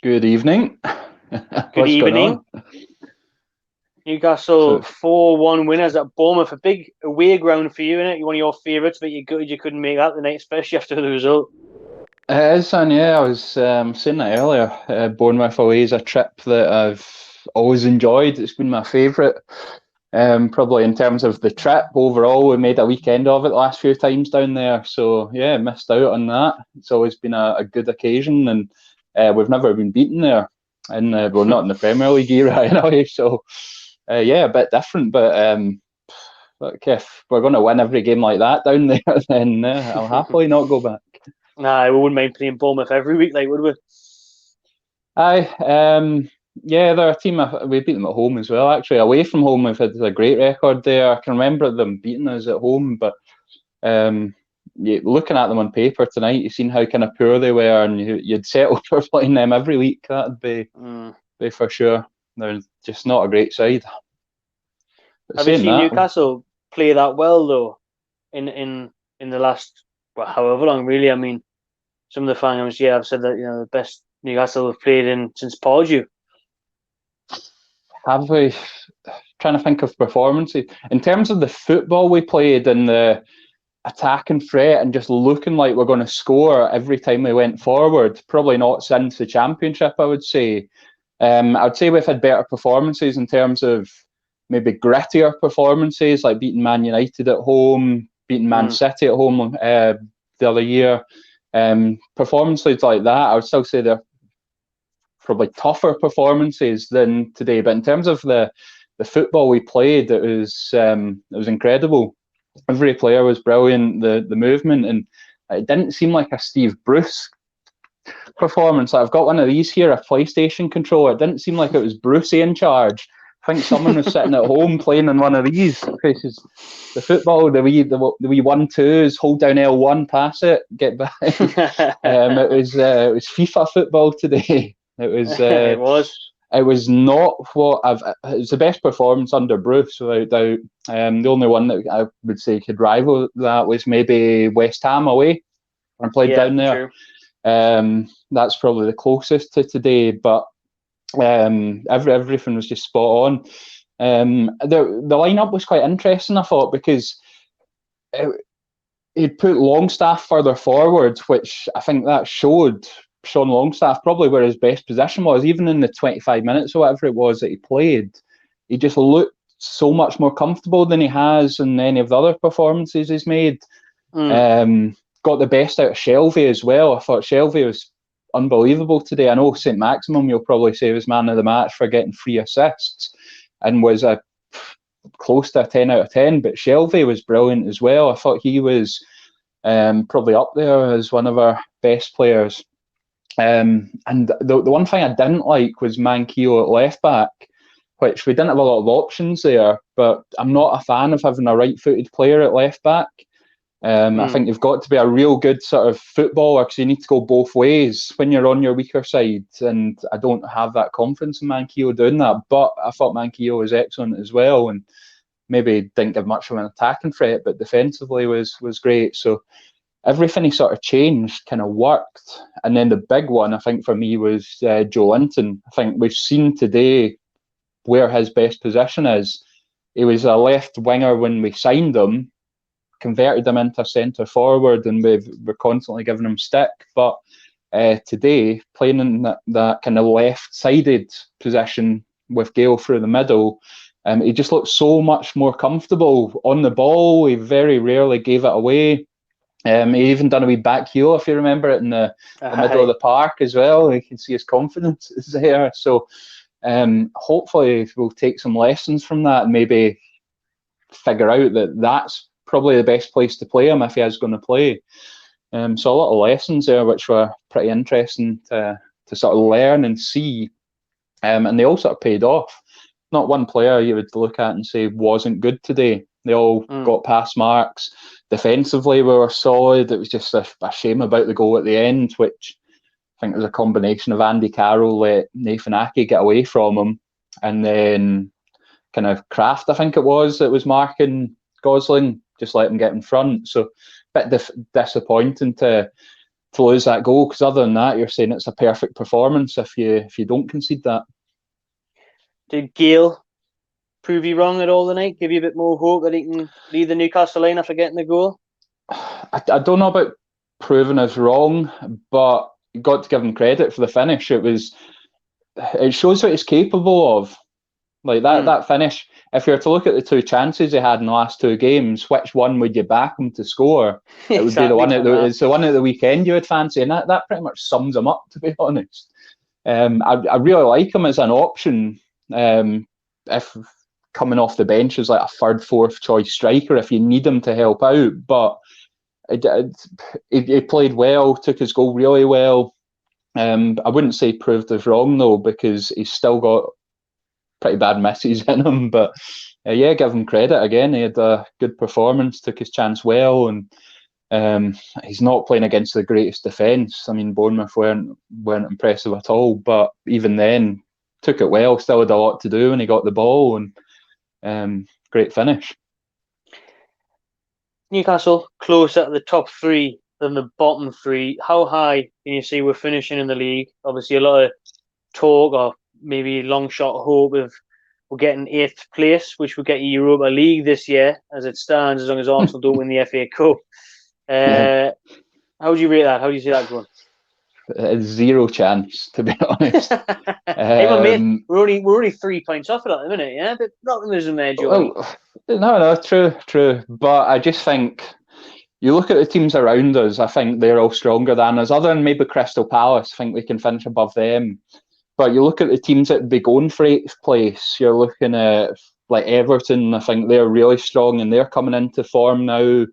Good evening. Good What's going evening. on? Newcastle So 4-1 winners at Bournemouth. A big away ground for you, innit? You're one of your favourites, but you gutted you couldn't make that the night, especially after the result. it is, and yeah, I was saying that earlier. Bournemouth away is a trip that I've always enjoyed. It's been my favourite. Probably in terms of the trip overall, we made a weekend of it the last few times down there. So yeah, missed out on that. It's always been a good occasion, and we've never been beaten there. And well, not in the Premier League era anyway. So yeah, a bit different, but. Look, if we're going to win every game like that down there, then I'll happily not go back. Nah, we wouldn't mind playing Bournemouth every week, like, would we? Aye, yeah, they're a team. We beat them at home as well. Actually, away from home, we've had a great record there. I can remember them beating us at home, but looking at them on paper tonight, you've seen how kind of poor they were, and you'd settle for playing them every week. That'd be for sure. They're just not a great side. But Have you saying seen that, Newcastle play that well though? In the last however long, really. I mean, some of the fans, yeah, have said that the best Newcastle have played in since Pardew. have we? Trying to think of performances in terms of the football we played and the attack and threat and just looking like we're going to score every time we went forward. Probably not since the championship, I would say. I would say we've had better performances in terms of maybe grittier performances, like beating Man United at home, beating Man City at home the other year. Performances like that, I would still say they're probably tougher performances than today. But in terms of the football we played, it was incredible. Every player was brilliant. The movement, and it didn't seem like a Steve Bruce performance. I've got one of these here, a PlayStation controller. It didn't seem like it was Brucey in charge. I think someone was sitting at home playing on one of these. Because the football, the wee 1-2s, hold down L1, pass it, get back. It was FIFA football today. It was. It was. It was not what it was the best performance under Bruce, without doubt. The only one that I would say could rival that was maybe West Ham away and played Yeah, down there. true. That's probably the closest to today, but everything was just spot on. The lineup was quite interesting, I thought, because he'd put Longstaff further forward, which I think that showed Sean Longstaff probably where his best position was. Even in the 25 minutes or whatever it was that he played, he just looked so much more comfortable than he has in any of the other performances he's made. Got the best out of Shelvey as well. I thought Shelvey was unbelievable today. I know St. Maximum you'll probably say was man of the match for getting 3 assists and was a close to a 10 out of 10, but Shelvey was brilliant as well. I thought he was probably up there as one of our best players. And the one thing I didn't like was Manquillo at left back, which we didn't have a lot of options there, but I'm not a fan of having a right-footed player at left back. I think you've got to be a real good sort of footballer because you need to go both ways when you're on your weaker side, and I don't have that confidence in Manquillo doing that. But I thought Manquillo was excellent as well, and maybe didn't give much of an attacking threat, but defensively was great. So everything he sort of changed kind of worked. And then the big one, I think, for me was Joe Linton. I think we've seen today where his best position is. He was a left winger when we signed him, converted him into a centre forward, and we're constantly giving him stick. But today, playing in that kind of left-sided position with Gale through the middle, he just looked so much more comfortable on the ball. He very rarely gave it away. He even done a wee back heel, if you remember it, in the middle of the park as well. You can see his confidence is there. So hopefully we'll take some lessons from that and maybe figure out that that's probably the best place to play him if he is going to play. So a lot of lessons there, which were pretty interesting to sort of learn and see. And they all sort of paid off. Not one player you would look at and say wasn't good today. They all got pass marks. Defensively, we were solid. It was just a shame about the goal at the end, which I think was a combination of Andy Carroll let Nathan Ake get away from him, and then kind of Kraft, I think it was, that was marking Gosling, just let him get in front. So a bit disappointing to to lose that goal, because other than that, you're saying it's a perfect performance if you don't concede that. Did Gale prove you wrong at all tonight? Give you a bit more hope that he can lead the Newcastle line after getting the goal? I don't know about proving us wrong, but you got to give him credit for the finish. It shows what he's capable of. Like that finish, if you were to look at the two chances he had in the last two games, which one would you back him to score? It would be the one it's the one at the weekend you would fancy, and that pretty much sums him up, to be honest. I really like him as an option. If coming off the bench as like a third, fourth choice striker, if you need him to help out, but he played well, took his goal really well. I wouldn't say proved us wrong though, because he's still got pretty bad misses in him, but give him credit again. He had a good performance, took his chance well, and he's not playing against the greatest defence. I mean, Bournemouth weren't impressive at all, but even then, took it well. Still had a lot to do when he got the ball, and great finish. Newcastle closer to the top three than the bottom three. How high can you see we're finishing in the league? Obviously, a lot of talk, or maybe long shot hope of we're getting 8th place, which would get you Europa League this year as it stands, as long as Arsenal don't win the FA Cup. How would you rate that? How do you see that going? Zero chance, to be honest. Hey, my mate, we're only 3 points off it at the minute, yeah? But nothing losing there, Jordy. No, true. But I just think you look at the teams around us, I think they're all stronger than us. Other than maybe Crystal Palace, I think we can finish above them. But you look at the teams that would be going for 8th place, you're looking at like Everton. I think they're really strong and they're coming into form now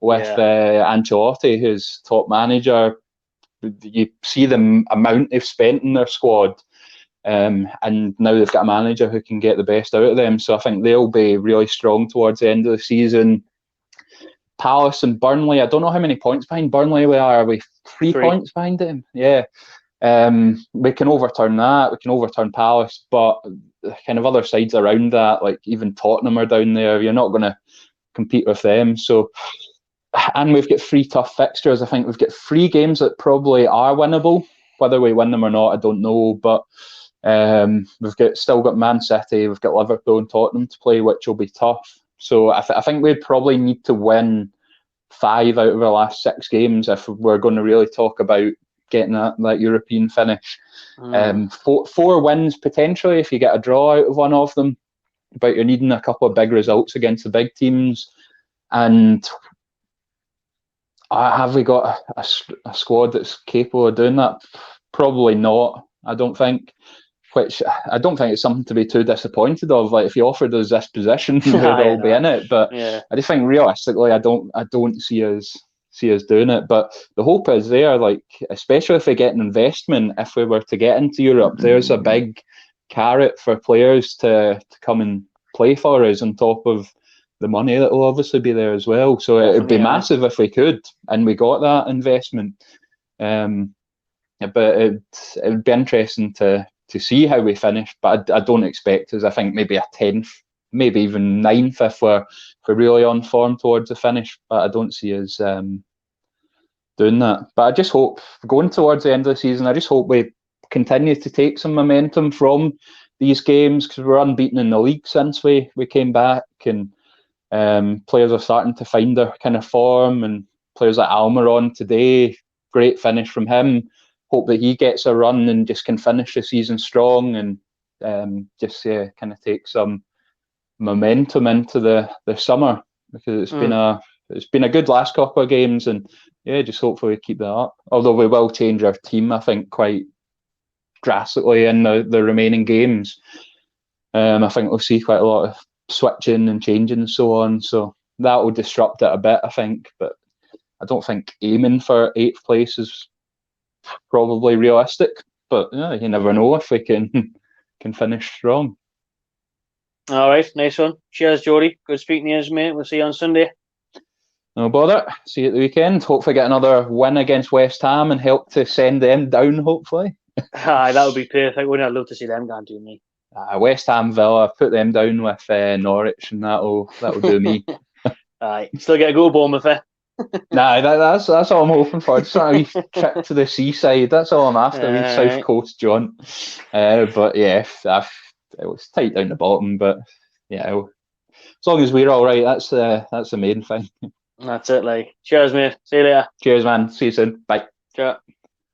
with Ancelotti, who's top manager. You see the amount they've spent in their squad, and now they've got a manager who can get the best out of them. So I think they'll be really strong towards the end of the season. Palace and Burnley, I don't know how many points behind Burnley we are. Are we 3 points behind them? Yeah. We can overturn that. We can overturn Palace, but kind of other sides around that, like even Tottenham are down there. You're not going to compete with them. So, and we've got 3 tough fixtures. I think we've got 3 games that probably are winnable. Whether we win them or not, I don't know. But we've still got Man City, we've got Liverpool and Tottenham to play, which will be tough. So I think we'd probably need to win 5 out of our last 6 games if we're going to really talk about getting that European finish. 4 wins potentially if you get a draw out of one of them, but you're needing a couple of big results against the big teams. And have we got a squad that's capable of doing that? Probably not, I don't think. Which I don't think it's something to be too disappointed of. Like if you offered us this position, we'd all be in it. But I just think realistically, I don't see us doing it. But the hope is there, like especially if we get an investment, if we were to get into Europe, there's a big carrot for players to come and play for us on top of the money that will obviously be there as well. So it would be massive if we could, and we got that investment. But it would be interesting to see how we finish. But I don't expect us. I think maybe a 10th, maybe even 9th if we're really on form towards the finish. But I don't see us doing that. But I just hope, going towards the end of the season, I just hope we continue to take some momentum from these games, because we're unbeaten in the league since we came back, and players are starting to find their kind of form, and players like Almiron today, great finish from him. Hope that he gets a run and just can finish the season strong, and just kind of take some momentum into the summer, because it's been a good last couple of games, and just hopefully keep that up. Although we will change our team, I think, quite drastically in the remaining games. I think we'll see quite a lot of switching and changing and so on. So that will disrupt it a bit, I think. But I don't think aiming for 8th place is probably realistic. But you never know if we can finish strong. All right, nice one. Cheers, Jordy. Good speaking to you, mate. We'll see you on Sunday. No bother. See you at the weekend. Hopefully get another win against West Ham and help to send them down, hopefully. That would be perfect. Wouldn't I love to see them go and do me? West Ham, Villa, put them down with Norwich, and that'll do me. Aye, still get a go, Bournemouth, eh? Nah, that's all I'm hoping for. Just a wee trip to the seaside. That's all I'm after. A wee South Coast jaunt. But yeah, it was tight down the bottom. But yeah, as long as we're all right, that's the main thing. That's it. Like, cheers, mate. See you later. Cheers, man. See you soon. Bye. Ciao.